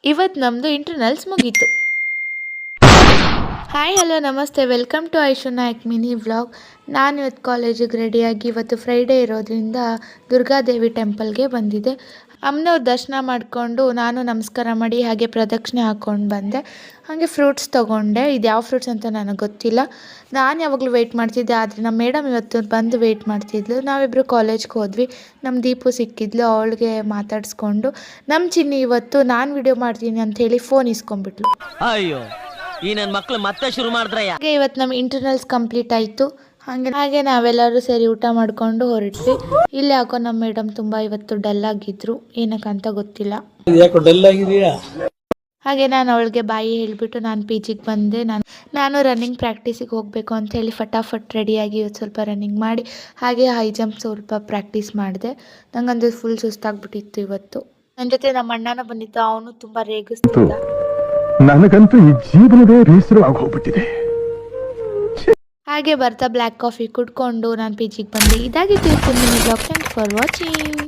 ಇವತ್ತು ನಮ್ಮದು ಇಂಟರ್ನಲ್ಸ್ ಮುಗೀತು. ಹಾಯ್ ಹಲೋ ನಮಸ್ತೆ, welcome to Aishu Nayak mini vlog. ನಾನು ಇವತ್ತು ಕಾಲೇಜಿಗೆ ರೆಡಿಯಾಗಿ, ಇವತ್ತು ಫ್ರೈಡೇ ಇರೋದ್ರಿಂದ ದುರ್ಗಾದೇವಿ ಟೆಂಪಲ್ಗೆ ಬಂದಿದ್ದೆ. ಅಮ್ಮನವ್ರ ದರ್ಶನ ಮಾಡಿಕೊಂಡು ನಾನು ನಮಸ್ಕಾರ ಮಾಡಿ ಹಾಗೆ ಪ್ರದಕ್ಷಿಣೆ ಹಾಕ್ಕೊಂಡು ಬಂದೆ. ಹಾಗೆ ಫ್ರೂಟ್ಸ್ ತೊಗೊಂಡೆ. ಇದು ಯಾವ ಫ್ರೂಟ್ಸ್ ಅಂತ ನನಗೆ ಗೊತ್ತಿಲ್ಲ. ನಾನು ಯಾವಾಗಲೂ ವೆಯ್ಟ್ ಮಾಡ್ತಿದ್ದೆ, ಆದರೆ ನಮ್ಮ ಮೇಡಮ್ ಇವತ್ತು ಬಂದು ವೆಯ್ಟ್ ಮಾಡ್ತಿದ್ಲು. ನಾವಿಬ್ಬರು ಕಾಲೇಜ್ಗೆ ಹೋದ್ವಿ. ನಮ್ಮ ದೀಪು ಸಿಕ್ಕಿದ್ಲು, ಅವಳಿಗೆ ಮಾತಾಡಿಸ್ಕೊಂಡು ನಮ್ಮ ಚಿನ್ನಿ ಇವತ್ತು ನಾನು ವಿಡಿಯೋ ಮಾಡ್ತೀನಿ ಅಂಥೇಳಿ ಫೋನ್ ಇಸ್ಕೊಂಡ್ಬಿಟ್ಲು. ಅಯ್ಯೋ, ಈ ನನ್ನ ಮಕ್ಕಳು ಮತ್ತೆ ಶುರು ಮಾಡಿದ್ರಯ್ಯ. ಹಾಗೆ ಇವತ್ತು ನಮ್ಮ ಇಂಟರ್ನಲ್ಸ್ ಕಂಪ್ಲೀಟ್ ಆಯಿತು. ಹಾಗೆ ನಾವೆಲ್ಲರೂ ಸೇರಿ ಊಟ ಮಾಡಿಕೊಂಡು ಹೊರಟ್ವಿ. ಇಲ್ಲಿ ಯಾಕೋ ನಮ್ಮ ಮೇಡಮ್ ತುಂಬ ಇವತ್ತು ಡಲ್ ಆಗಿದ್ರು, ಏನಕ್ಕಂತ ಗೊತ್ತಿಲ್ಲ. ಹಾಗೆ ನಾನು ಅವಳಿಗೆ ಬಾಯಿ ಹೇಳಿಬಿಟ್ಟು ನಾನು ಪಿ ಜಿಗೆ ಬಂದೆ. ನಾನು ರನ್ನಿಂಗ್ ಪ್ರಾಕ್ಟೀಸಿಗೆ ಹೋಗಬೇಕು ಅಂತ ಹೇಳಿ ಫಟಾಫಟ್ ರೆಡಿಯಾಗಿ ಇವತ್ತು ಸ್ವಲ್ಪ ರನ್ನಿಂಗ್ ಮಾಡಿ ಹಾಗೆ ಹೈ ಜಂಪ್ ಸ್ವಲ್ಪ ಪ್ರಾಕ್ಟೀಸ್ ಮಾಡಿದೆ. ನಂಗಂದ್ರೆ ಫುಲ್ ಸುಸ್ತಾಗ್ಬಿಟ್ಟಿತ್ತು ಇವತ್ತು. ನನ್ನ ಜೊತೆ ನಮ್ಮ ಅಣ್ಣನ ಬಂದಿತ್ತು, ಅವನು ತುಂಬ ರೇಗಿಸ್ತಿದ್ದ. ನನಗಂತೂ ಈ ಜೀವನವೇ ಬೇಸರವಾಗಿ ಹೋಗ್ಬಿಟ್ಟಿದೆ. ಹಾಗೆ ಬರ್ತಾ ಬ್ಲ್ಯಾಕ್ ಕಾಫಿ ಕುಡ್ಕೊಂಡು ನಾನು ಪಿ ಜಿಗೆ ಬಂದೆ. ಇದಾಗಿತ್ತು ಇವತ್ತಿನ ಬ್ಲಾಗ್. Thanks for watching.